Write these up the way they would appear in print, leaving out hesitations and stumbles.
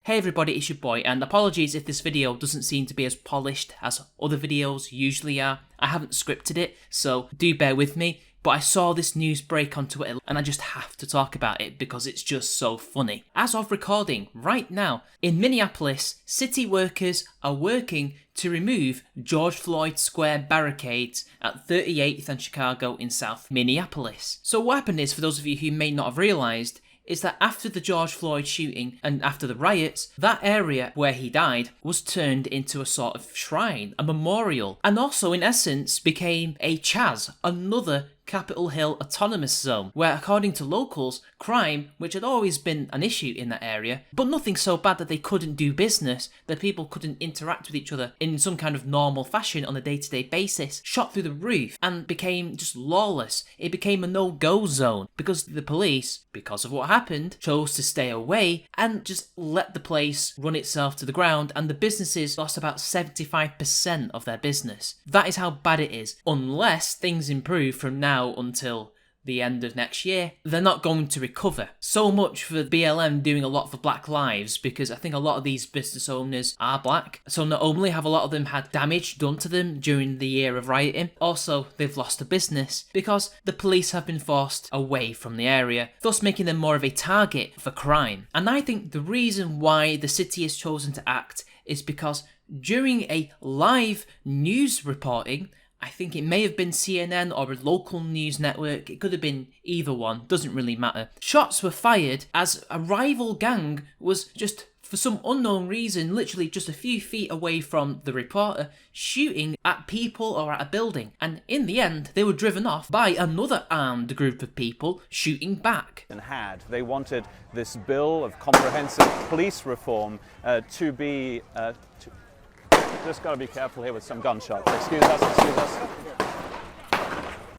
Hey everybody, it's your boy, and apologies if this video doesn't seem to be as polished as other videos usually are. I haven't scripted it, so do bear with me, but I saw this news break on Twitter and I just have to talk about it because it's just so funny. As of recording, right now, in Minneapolis, city workers are working to remove George Floyd Square barricades at 38th and Chicago in South Minneapolis. So what happened is, for those of you who may not have realised, is that after the George Floyd shooting and after the riots, that area where he died was turned into a sort of shrine, a memorial, and also in essence became a CHAZ, another Capitol Hill autonomous zone, where according to locals, crime, which had always been an issue in that area, but nothing so bad that they couldn't do business, that people couldn't interact with each other in some kind of normal fashion on a day-to-day basis, shot through the roof and became just lawless. It became a no-go zone because the police, because of what happened, chose to stay away and just let the place run itself to the ground, and the businesses lost about 75% of their business. That is how bad it is. Unless things improve from now until the end of next year, they're not going to recover. So much for BLM doing a lot for Black lives, because I think a lot of these business owners are black. So not only have a lot of them had damage done to them during the year of rioting, also they've lost a business because the police have been forced away from the area, thus making them more of a target for crime. And I think the reason why the city has chosen to act is because during a live news reporting, I think it may have been CNN or a local news network, it could have been either one, doesn't really matter. Shots were fired as a rival gang was just, for some unknown reason, literally just a few feet away from the reporter, shooting at people or at a building. And in the end, they were driven off by another armed group of people shooting back. They wanted this bill of comprehensive police reform to be... Just got to be careful here with some gunshots. Excuse us.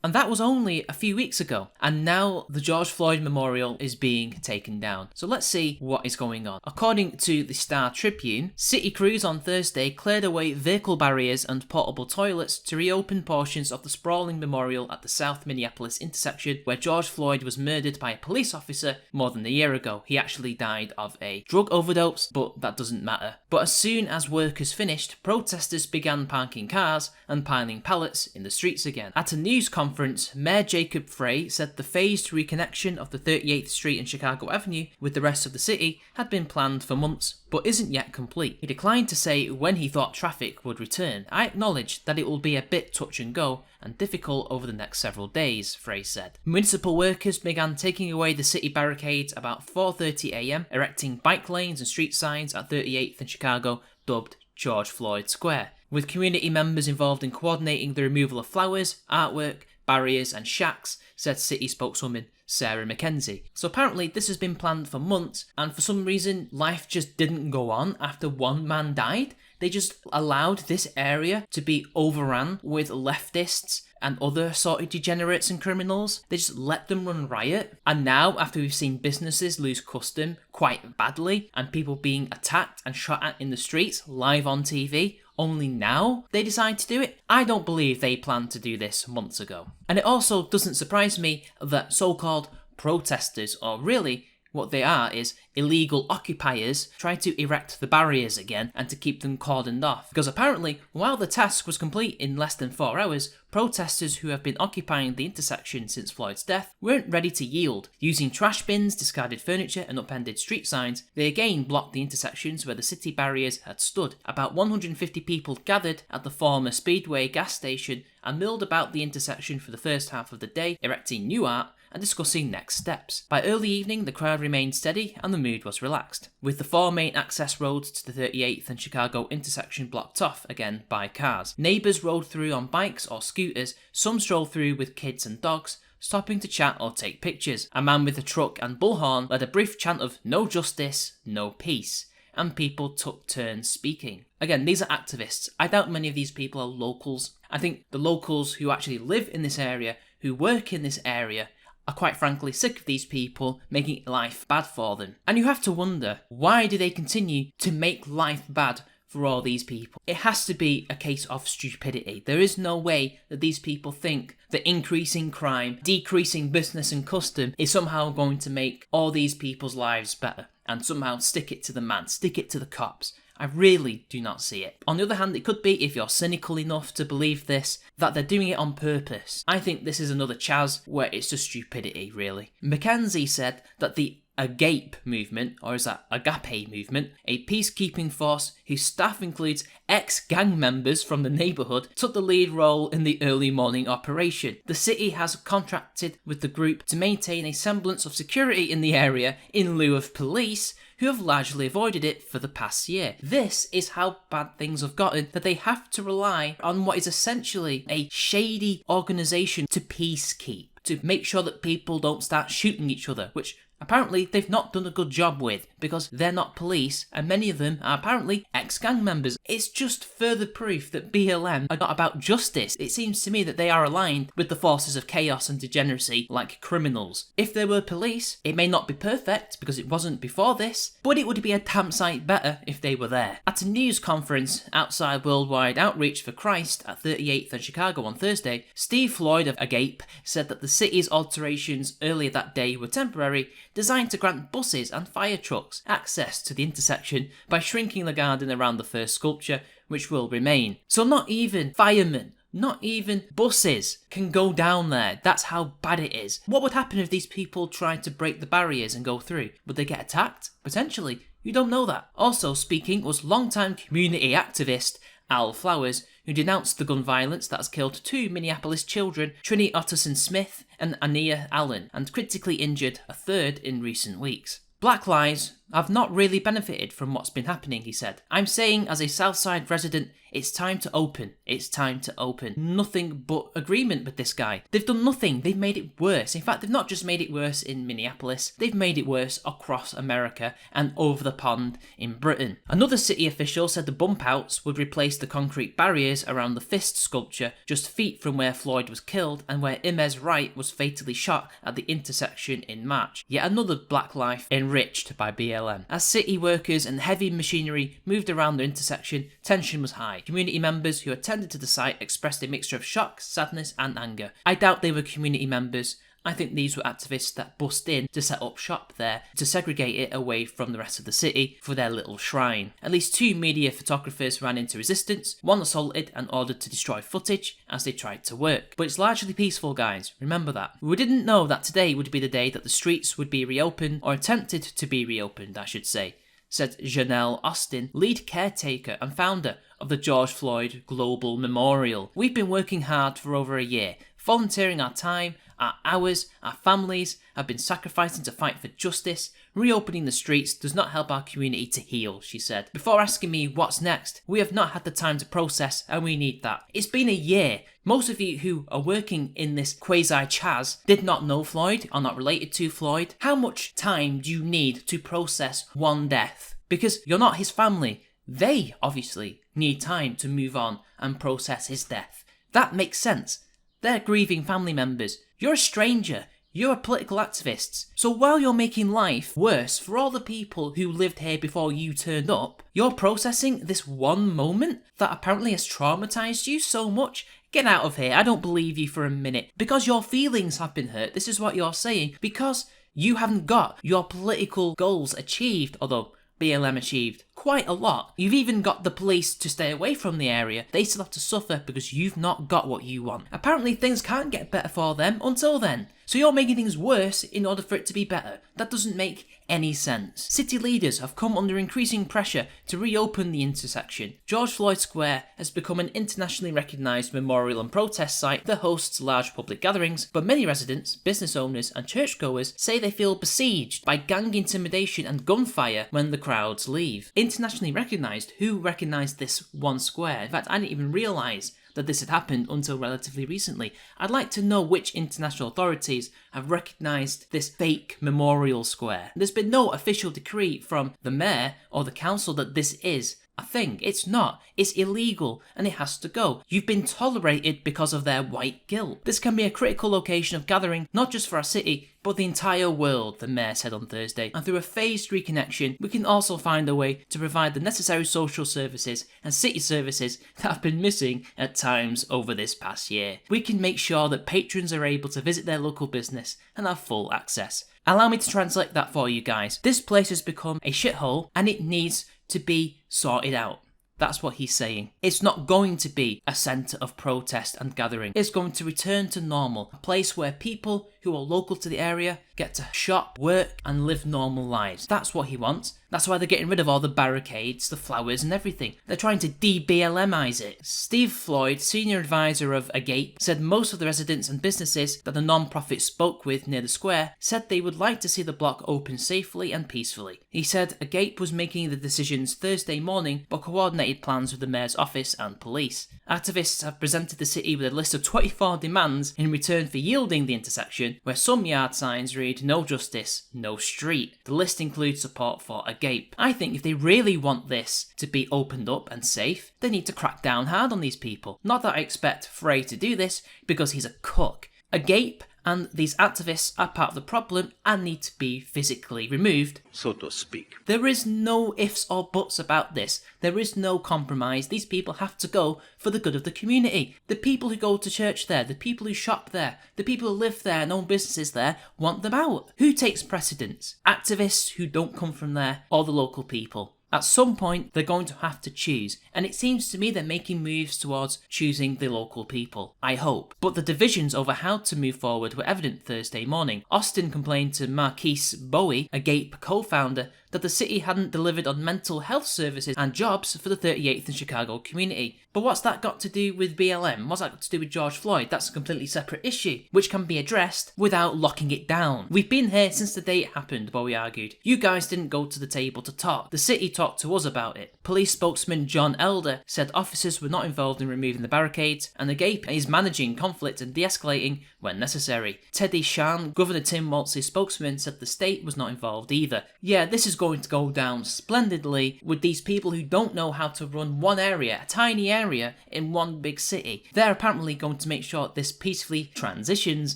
And that was only a few weeks ago, and now the George Floyd Memorial is being taken down. So let's see what is going on. According to the Star Tribune, city crews on Thursday cleared away vehicle barriers and portable toilets to reopen portions of the sprawling memorial at the South Minneapolis intersection where George Floyd was murdered by a police officer more than a year ago. He actually died of a drug overdose, but that doesn't matter. But as soon as workers finished, protesters began parking cars and piling pallets in the streets again. At a news conference, Mayor Jacob Frey said the phased reconnection of the 38th Street and Chicago Avenue with the rest of the city had been planned for months, but isn't yet complete. He declined to say when he thought traffic would return. I acknowledge that it will be a bit touch and go and difficult over the next several days, Frey said. Municipal workers began taking away the city barricades about 4:30 a.m, erecting bike lanes and street signs at 38th and Chicago, dubbed George Floyd Square, with community members involved in coordinating the removal of flowers, artwork, barriers and shacks, said city spokeswoman Sarah McKenzie. So apparently this has been planned for months, and for some reason life just didn't go on after one man died. They just allowed this area to be overrun with leftists and other sort of degenerates and criminals. They just let them run riot. And now, after we've seen businesses lose custom quite badly and people being attacked and shot at in the streets live on TV, only now they decide to do it. I don't believe they planned to do this months ago. And it also doesn't surprise me that so-called protesters, or really what they are is illegal occupiers, try to erect the barriers again and to keep them cordoned off. Because apparently, while the task was complete in less than 4 hours, protesters who have been occupying the intersection since Floyd's death weren't ready to yield. Using trash bins, discarded furniture and upended street signs, they again blocked the intersections where the city barriers had stood. About 150 people gathered at the former Speedway gas station and milled about the intersection for the first half of the day, erecting new art and discussing next steps. By early evening, the crowd remained steady and the mood was relaxed, with the 4 main access roads to the 38th and Chicago intersection blocked off again by cars. Neighbours rode through on bikes or scooters, some strolled through with kids and dogs, stopping to chat or take pictures. A man with a truck and bullhorn led a brief chant of "No justice, no peace," and people took turns speaking. Again, these are activists. I doubt many of these people are locals. I think the locals who actually live in this area, who work in this area, are quite frankly sick of these people making life bad for them. And you have to wonder, why do they continue to make life bad for all these people? It has to be a case of stupidity. There is no way that these people think that increasing crime, decreasing business and custom is somehow going to make all these people's lives better. and somehow stick it to the man, stick it to the cops. I really do not see it. On the other hand, it could be, if you're cynical enough to believe this, that they're doing it on purpose. I think this is another CHAZ where it's just stupidity, really. Mackenzie said that the AGAPE movement, or is that Agape movement, a peacekeeping force whose staff includes ex-gang members from the neighbourhood, took the lead role in the early morning operation. The city has contracted with the group to maintain a semblance of security in the area in lieu of police, who have largely avoided it for the past year. This is how bad things have gotten, that they have to rely on what is essentially a shady organisation to peacekeep, to make sure that people don't start shooting each other, which apparently they've not done a good job with, because they're not police, and many of them are apparently ex-gang members. It's just further proof that BLM are not about justice. It seems to me that they are aligned with the forces of chaos and degeneracy like criminals. If they were police, it may not be perfect, because it wasn't before this, but it would be a damn sight better if they were there. At a news conference outside Worldwide Outreach for Christ at 38th and Chicago on Thursday, Steve Floyd of AGAPE said that the city's alterations earlier that day were temporary, designed to grant buses and fire trucks access to the intersection by shrinking the garden around the first sculpture, which will remain. So not even firemen, not even buses can go down there. That's how bad it is. What would happen if these people tried to break the barriers and go through? Would they get attacked? Potentially. You don't know that. Also speaking was longtime community activist Al Flowers, who denounced the gun violence that has killed 2 Minneapolis children, Trinity Otterson Smith and Ania Allen, and critically injured a third in recent weeks. Black lives have not really benefited from what's been happening, he said. I'm saying as a Southside resident, it's time to open. It's time to open. Nothing but agreement with this guy. They've done nothing. They've made it worse. In fact, they've not just made it worse in Minneapolis, they've made it worse across America and over the pond in Britain. Another city official said the bump outs would replace the concrete barriers around the fist sculpture just feet from where Floyd was killed and where Imez Wright was fatally shot at the intersection in March. Yet another black life enriched by BLM. As city workers and heavy machinery moved around the intersection, tension was high. Community members who attended to the site expressed a mixture of shock, sadness and anger. I doubt they were community members. I think these were activists that bust in to set up shop there, to segregate it away from the rest of the city for their little shrine. At least 2 media photographers ran into resistance, one assaulted and ordered to destroy footage as they tried to work. But it's largely peaceful, guys, remember that. We didn't know that today would be the day that the streets would be reopened, or attempted to be reopened, I should say, said Janelle Austin, lead caretaker and founder of the George Floyd Global Memorial. We've been working hard for over a year, volunteering our time, our hours, our families have been sacrificing to fight for justice. Reopening the streets does not help our community to heal, she said. Before asking me what's next, we have not had the time to process and we need that. It's been a year. Most of you who are working in this quasi-CHAZ did not know Floyd, are not related to Floyd. How much time do you need to process one death? Because you're not his family. They obviously need time to move on and process his death. That makes sense. They're grieving family members. You're a stranger. You're political activists. So while you're making life worse for all the people who lived here before you turned up, you're processing this one moment that apparently has traumatized you so much. Get out of here. I don't believe you for a minute. Because your feelings have been hurt, this is what you're saying. Because you haven't got your political goals achieved, although BLM achieved quite a lot. You've even got the police to stay away from the area. They still have to suffer because you've not got what you want. Apparently things can't get better for them until then. So you're making things worse in order for it to be better. That doesn't make any sense. City leaders have come under increasing pressure to reopen the intersection. George Floyd Square has become an internationally recognised memorial and protest site that hosts large public gatherings, but many residents, business owners and churchgoers say they feel besieged by gang intimidation and gunfire when the crowds leave. Internationally recognised? Who recognised this one square? In fact, I didn't even realise that this had happened until relatively recently. I'd like to know which international authorities have recognised this fake memorial square. There's been no official decree from the mayor or the council that this is a thing. It's not. It's illegal and it has to go. You've been tolerated because of their white guilt. This can be a critical location of gathering, not just for our city, but the entire world, the mayor said on Thursday. And through a phased reconnection, we can also find a way to provide the necessary social services and city services that have been missing at times over this past year. We can make sure that patrons are able to visit their local business and have full access. Allow me to translate that for you guys. This place has become a shithole and it needs to be sorted out. That's what he's saying. It's not going to be a centre of protest and gathering. It's going to return to normal. A place where people who are local to the area get to shop, work and live normal lives. That's what he wants. That's why they're getting rid of all the barricades, the flowers and everything. They're trying to de-BLMize it. Steve Floyd, senior advisor of Agape, said most of the residents and businesses that the non-profit spoke with near the square said they would like to see the block open safely and peacefully. He said Agape was making the decisions Thursday morning but coordinated plans with the mayor's office and police. Activists have presented the city with a list of 24 demands in return for yielding the intersection, where some yard signs read "No Justice, No Street." The list includes support for Agape. I think if they really want this to be opened up and safe, they need to crack down hard on these people. Not that I expect Frey to do this, because he's a cook. Agape and these activists are part of the problem and need to be physically removed, so to speak. There is no ifs or buts about this. There is no compromise. These people have to go for the good of the community. The people who go to church there, the people who shop there, the people who live there and own businesses there want them out. Who takes precedence? Activists who don't come from there or the local people? At some point, they're going to have to choose, and it seems to me they're making moves towards choosing the local people. I hope. But the divisions over how to move forward were evident Thursday morning. Austin complained to Marquise Bowie, a Gape co-founder, that the city hadn't delivered on mental health services and jobs for the 38th and Chicago community. But what's that got to do with BLM? What's that got to do with George Floyd? That's a completely separate issue, which can be addressed without locking it down. We've been here since the day it happened, Bowie argued. You guys didn't go to the table to talk. The city talked to us about it. Police spokesman John Elder said officers were not involved in removing the barricades, and the Gape is managing conflict and de-escalating when necessary. Teddy Shan, Governor Tim Walz's spokesman, said the state was not involved either. Yeah, this is going to go down splendidly with these people who don't know how to run one area, a tiny area in one big city. They're apparently going to make sure this peacefully transitions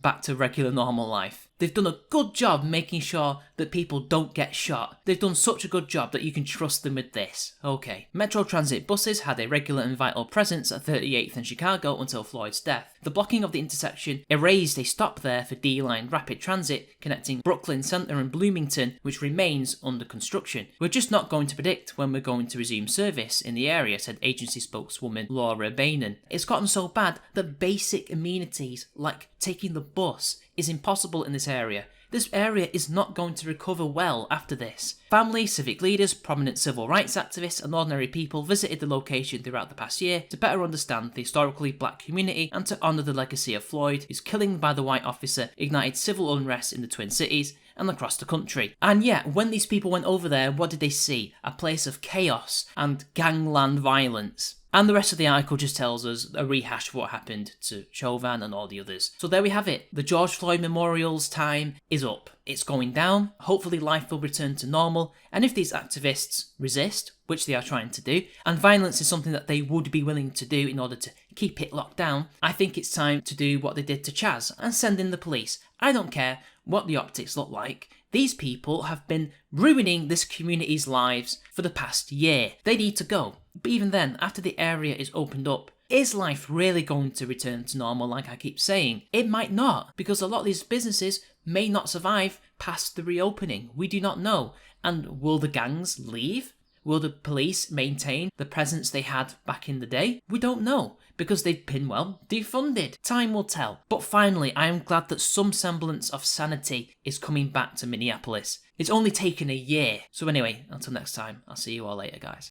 back to regular normal life. They've done a good job making sure that people don't get shot. They've done such a good job that you can trust them with this. Okay. Metro Transit buses had a regular and vital presence at 38th and Chicago until Floyd's death. The blocking of the intersection erased a stop there for D-Line rapid transit connecting Brooklyn Center and Bloomington, which remains under construction. We're just not going to predict when we're going to resume service in the area, said agency spokeswoman Laura Bainan. It's gotten so bad that basic amenities like taking the bus is impossible in this area. This area is not going to recover well after this. Families, civic leaders, prominent civil rights activists and ordinary people visited the location throughout the past year to better understand the historically black community and to honour the legacy of Floyd, whose killing by the white officer ignited civil unrest in the Twin Cities and across the country. And yet, when these people went over there, what did they see? A place of chaos and gangland violence. And the rest of the article just tells us a rehash of what happened to Chauvin and all the others. So there we have it. The George Floyd Memorial's time is up. It's going down. Hopefully life will return to normal. And if these activists resist, which they are trying to do, and violence is something that they would be willing to do in order to keep it locked down, I think it's time to do what they did to CHAZ and send in the police. I don't care what the optics look like. These people have been ruining this community's lives for the past year. They need to go. But even then, after the area is opened up, is life really going to return to normal like I keep saying? It might not, because a lot of these businesses may not survive past the reopening. We do not know. And will the gangs leave? Will the police maintain the presence they had back in the day? We don't know, because they've been, well, defunded. Time will tell. But finally, I am glad that some semblance of sanity is coming back to Minneapolis. It's only taken a year. So anyway, until next time, I'll see you all later, guys.